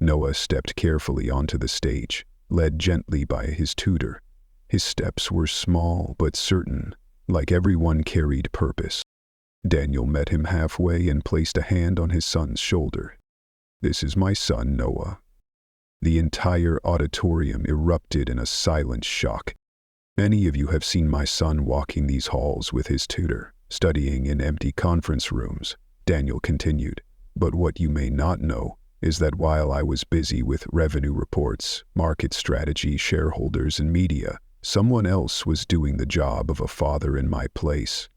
Noah stepped carefully onto the stage, led gently by his tutor. His steps were small but certain, like everyone carried purpose. Daniel met him halfway and placed a hand on his son's shoulder. This is my son, Noah. The entire auditorium erupted in a silent shock. Many of you have seen my son walking these halls with his tutor, studying in empty conference rooms, Daniel continued. But what you may not know is that while I was busy with revenue reports, market strategy, shareholders, and media, someone else was doing the job of a father in my place.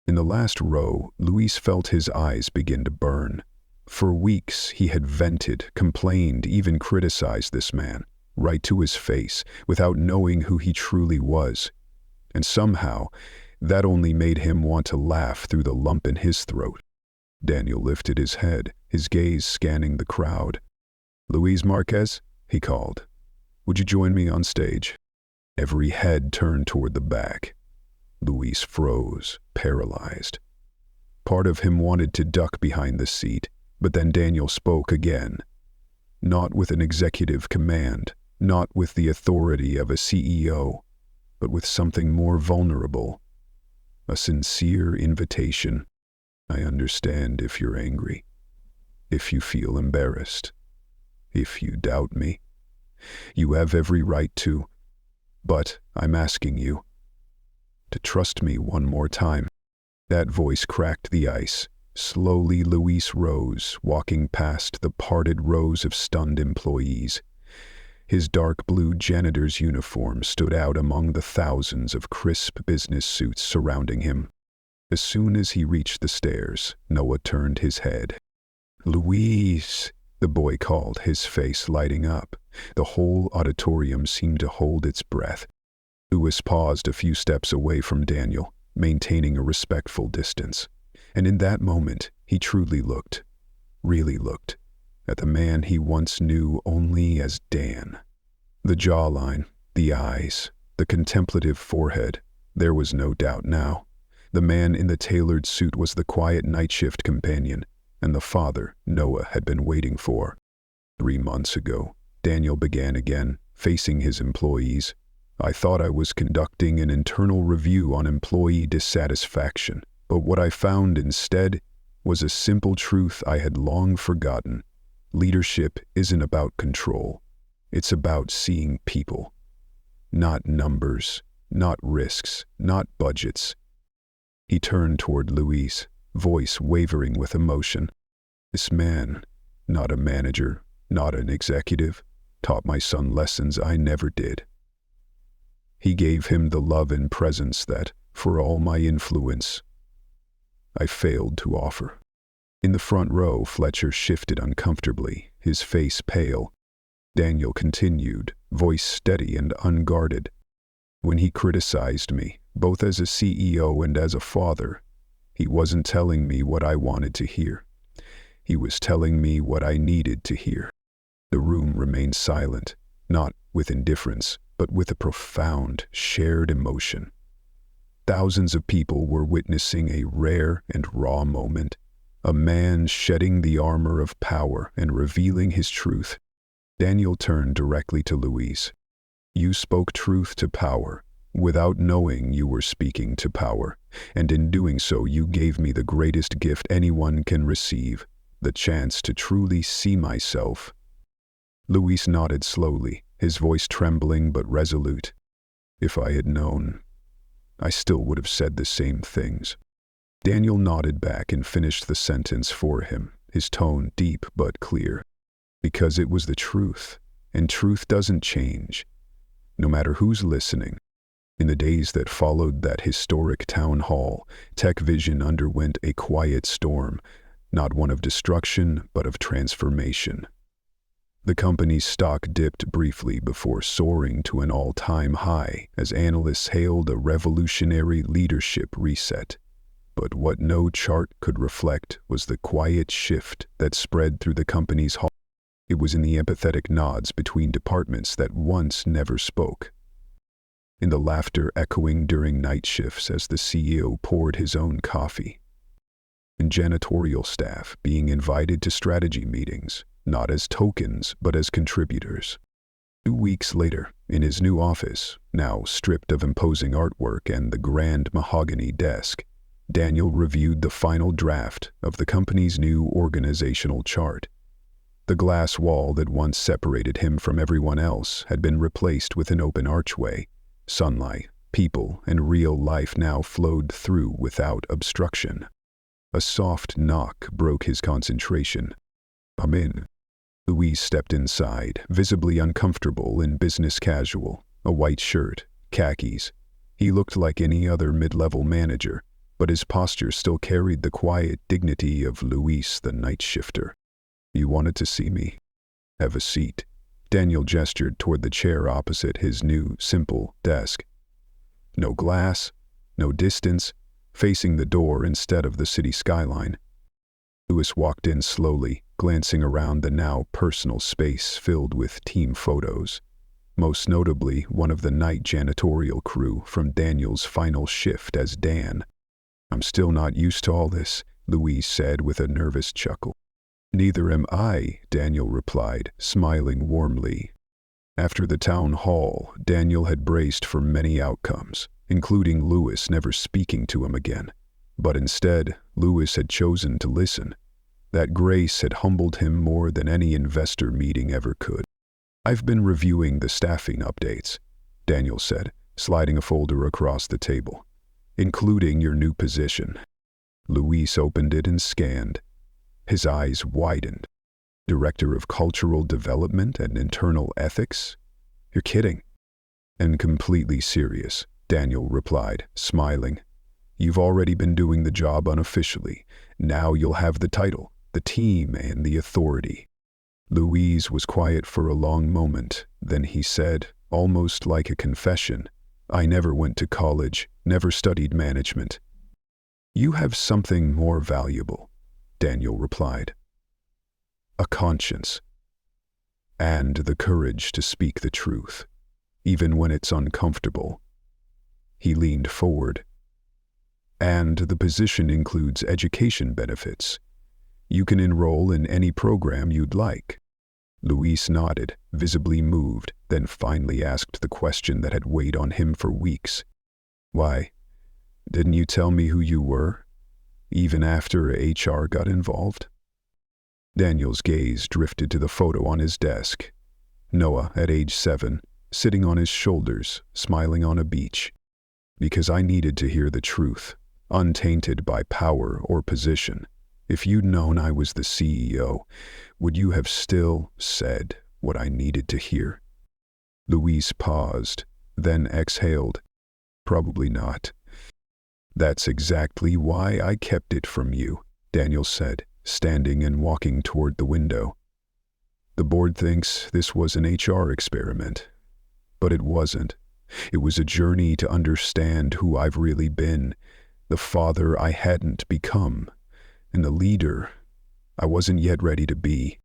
In the last row, Luis felt his eyes begin to burn. For weeks, he had vented, complained, even criticized this man, right to his face, without knowing who he truly was. And somehow, that only made him want to laugh through the lump in his throat. Daniel lifted his head, his gaze scanning the crowd. "Luis Marquez," he called. "Would you join me on stage?" Every head turned toward the back. Luis froze, paralyzed. Part of him wanted to duck behind the seat, but then Daniel spoke again. Not with an executive command, not with the authority of a CEO, but with something more vulnerable. A sincere invitation. "I understand if you're angry, if you feel embarrassed, if you doubt me. You have every right to, but I'm asking you to trust me one more time." That voice cracked the ice. Slowly, Luis rose, walking past the parted rows of stunned employees. His dark blue janitor's uniform stood out among the thousands of crisp business suits surrounding him. As soon as he reached the stairs, Noah turned his head. "Luis," the boy called, his face lighting up. The whole auditorium seemed to hold its breath. Luis paused a few steps away from Daniel, maintaining a respectful distance. And in that moment, he truly looked, really looked, at the man he once knew only as Dan. The jawline, the eyes, the contemplative forehead, there was no doubt now. The man in the tailored suit was the quiet night shift companion, and the father Noah had been waiting for. 3 months ago, Daniel began again, facing his employees. "I thought I was conducting an internal review on employee dissatisfaction, but what I found instead was a simple truth I had long forgotten. Leadership isn't about control. It's about seeing people. Not numbers, not risks, not budgets." He turned toward Luis, voice wavering with emotion. "This man, not a manager, not an executive, taught my son lessons I never did. He gave him the love and presence that, for all my influence, I failed to offer." In the front row, Fletcher shifted uncomfortably, his face pale. Daniel continued, voice steady and unguarded. "When he criticized me, both as a CEO and as a father, he wasn't telling me what I wanted to hear. He was telling me what I needed to hear." The room remained silent, not with indifference, but with a profound, shared emotion. Thousands of people were witnessing a rare and raw moment, a man shedding the armor of power and revealing his truth. Daniel turned directly to Luis. "You spoke truth to power, without knowing you were speaking to power, and in doing so you gave me the greatest gift anyone can receive, the chance to truly see myself." Luis nodded slowly, his voice trembling but resolute. "If I had known, I still would have said the same things." Daniel nodded back and finished the sentence for him, his tone deep but clear. "Because it was the truth, and truth doesn't change, no matter who's listening." In the days that followed that historic town hall, Tech Vision underwent a quiet storm, not one of destruction, but of transformation. The company's stock dipped briefly before soaring to an all-time high as analysts hailed a revolutionary leadership reset. But what no chart could reflect was the quiet shift that spread through the company's hall. It was in the empathetic nods between departments that once never spoke, in the laughter echoing during night shifts as the CEO poured his own coffee, in janitorial staff being invited to strategy meetings, not as tokens, but as contributors. 2 weeks later, in his new office, now stripped of imposing artwork and the grand mahogany desk, Daniel reviewed the final draft of the company's new organizational chart. The glass wall that once separated him from everyone else had been replaced with an open archway, sunlight, People and real life now flowed through without obstruction. A soft knock broke his concentration. "Come in." Louise stepped inside, visibly uncomfortable in business casual, a white shirt, khakis. He looked like any other mid-level manager, but his posture still carried the quiet dignity of Luis the night shifter. "You wanted to see me? Have a seat." Daniel gestured toward the chair opposite his new, simple desk. No glass, no distance, facing the door instead of the city skyline. Louis walked in slowly, glancing around the now personal space filled with team photos. Most notably, one of the night janitorial crew from Daniel's final shift as Dan. "I'm still not used to all this," Louise said with a nervous chuckle. "Neither am I," Daniel replied, smiling warmly. After the town hall, Daniel had braced for many outcomes, including Louis never speaking to him again. But instead, Louis had chosen to listen. That grace had humbled him more than any investor meeting ever could. "I've been reviewing the staffing updates," Daniel said, sliding a folder across the table, "including your new position." Luis opened it and scanned. His eyes widened. "Director of Cultural Development and Internal Ethics? You're kidding." "And completely serious," Daniel replied, smiling. "You've already been doing the job unofficially. Now you'll have the title, the team, and the authority." Louise was quiet for a long moment. Then he said, almost like a confession, "I never went to college, never studied management." "You have something more valuable," Daniel replied. "A conscience. And the courage to speak the truth, even when it's uncomfortable." He leaned forward. "And the position includes education benefits. You can enroll in any program you'd like." Luis nodded, visibly moved, then finally asked the question that had weighed on him for weeks. "Why, didn't you tell me who you were, even after HR got involved?" Daniel's gaze drifted to the photo on his desk. Noah, at age 7, sitting on his shoulders, smiling on a beach. "Because I needed to hear the truth, untainted by power or position. If you'd known I was the CEO, would you have still said what I needed to hear?" Luis paused, then exhaled. "Probably not." "That's exactly why I kept it from you," Daniel said, standing and walking toward the window. "The board thinks this was an HR experiment, but it wasn't. It was a journey to understand who I've really been, the father I hadn't become, and the leader I wasn't yet ready to be."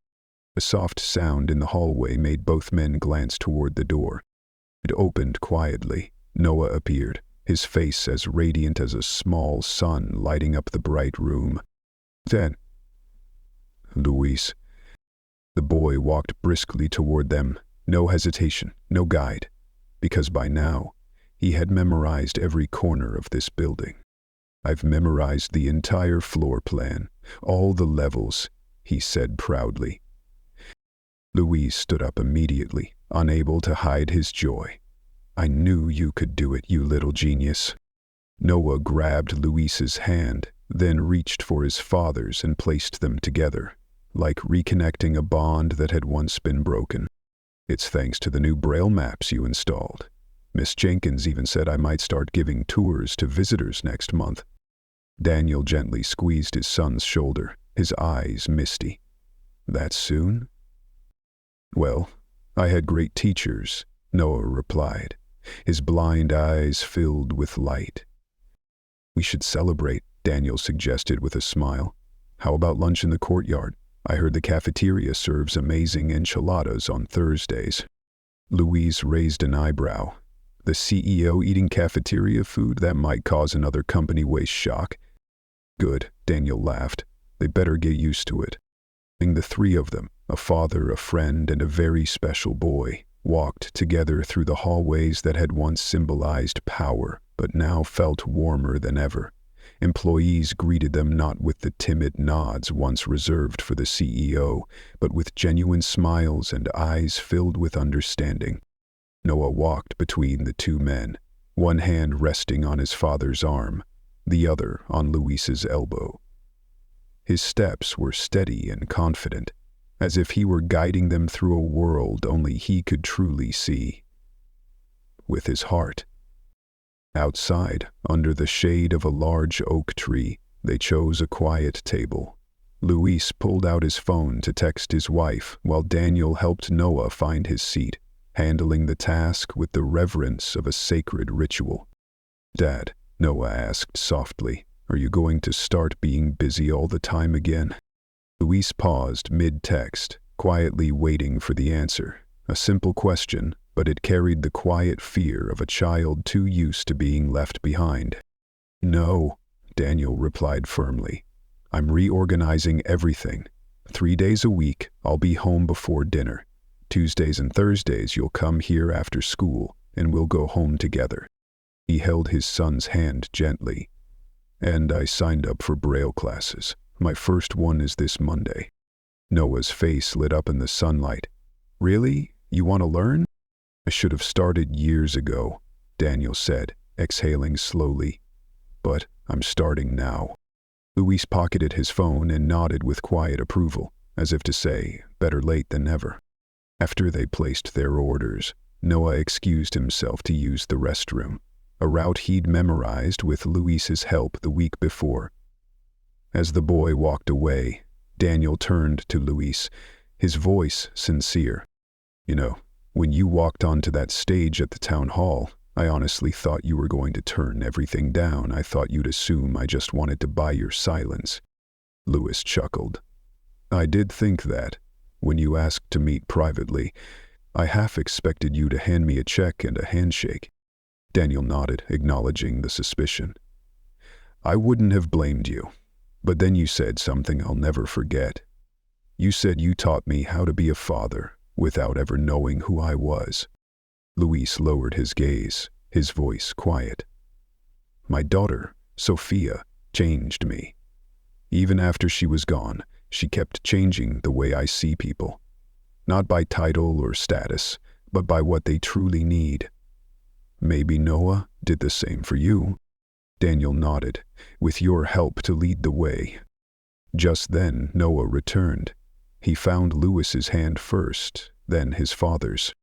A soft sound in the hallway made both men glance toward the door. It opened quietly. Noah appeared, his face as radiant as a small sun lighting up the bright room. "Dan." "Luis." The boy walked briskly toward them, no hesitation, no guide, because by now he had memorized every corner of this building. "I've memorized the entire floor plan, all the levels," he said proudly. Luis stood up immediately, unable to hide his joy. "I knew you could do it, you little genius." Noah grabbed Luis's hand, then reached for his father's and placed them together, like reconnecting a bond that had once been broken. "It's thanks to the new Braille maps you installed. Miss Jenkins even said I might start giving tours to visitors next month." Daniel gently squeezed his son's shoulder, his eyes misty. "That soon?" "Well, I had great teachers," Noah replied, his blind eyes filled with light. "We should celebrate," Daniel suggested with a smile. "How about lunch in the courtyard? I heard the cafeteria serves amazing enchiladas on Thursdays." Louise raised an eyebrow. "The CEO eating cafeteria food? That might cause another company-wide shock." "Good," Daniel laughed. "They better get used to it." The three of them, a father, a friend, and a very special boy, walked together through the hallways that had once symbolized power, but now felt warmer than ever. Employees greeted them not with the timid nods once reserved for the CEO, but with genuine smiles and eyes filled with understanding. Noah walked between the two men, one hand resting on his father's arm, the other on Luis's elbow. His steps were steady and confident, as if he were guiding them through a world only he could truly see. With his heart. Outside, under the shade of a large oak tree, they chose a quiet table. Luis pulled out his phone to text his wife while Daniel helped Noah find his seat, handling the task with the reverence of a sacred ritual. "Dad," Noah asked softly, "are you going to start being busy all the time again?" Luis paused mid-text, quietly waiting for the answer. A simple question, but it carried the quiet fear of a child too used to being left behind. "No," Daniel replied firmly. "I'm reorganizing everything. 3 days a week, I'll be home before dinner. Tuesdays and Thursdays you'll come here after school, and we'll go home together." He held his son's hand gently. "And I signed up for Braille classes. My first one is this Monday." Noah's face lit up in the sunlight. "Really? You want to learn?" "I should have started years ago," Daniel said, exhaling slowly. "But I'm starting now." Luis pocketed his phone and nodded with quiet approval, as if to say, better late than never. After they placed their orders, Noah excused himself to use the restroom, a route he'd memorized with Luis's help the week before. As the boy walked away, Daniel turned to Luis, his voice sincere. "You know, when you walked onto that stage at the town hall, I honestly thought you were going to turn everything down. I thought you'd assume I just wanted to buy your silence." Luis chuckled. "I did think that. When you asked to meet privately, I half expected you to hand me a check and a handshake." Daniel nodded, acknowledging the suspicion. "I wouldn't have blamed you. But then you said something I'll never forget. You said you taught me how to be a father without ever knowing who I was." Luis lowered his gaze, his voice quiet. "My daughter, Sophia, changed me. Even after she was gone, she kept changing the way I see people. Not by title or status, but by what they truly need. Maybe Noah did the same for you." Daniel nodded, "with your help to lead the way." Just then, Noah returned. He found Luis's hand first, then his father's.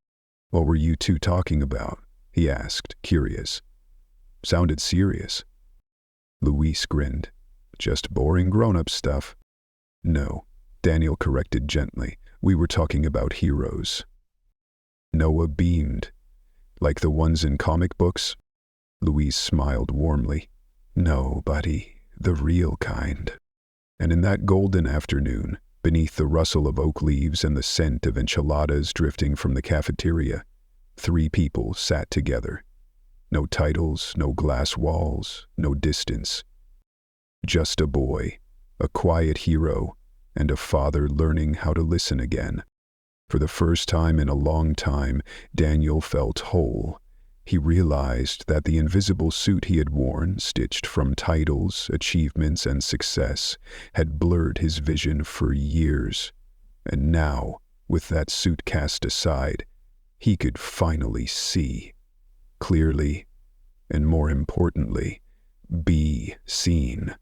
"What were you two talking about?" he asked, curious. "Sounded serious." Luis grinned. "Just boring grown-up stuff." "No," Daniel corrected gently. "We were talking about heroes." Noah beamed. "Like the ones in comic books?" Luis smiled warmly. "No, buddy, the real kind." And in that golden afternoon, beneath the rustle of oak leaves and the scent of enchiladas drifting from the cafeteria, 3 people sat together. No titles, no glass walls, no distance. Just a boy, a quiet hero, and a father learning how to listen again. For the first time in a long time, Daniel felt whole. He realized that the invisible suit he had worn, stitched from titles, achievements, and success, had blurred his vision for years. And now, with that suit cast aside, he could finally see. Clearly, and more importantly, be seen.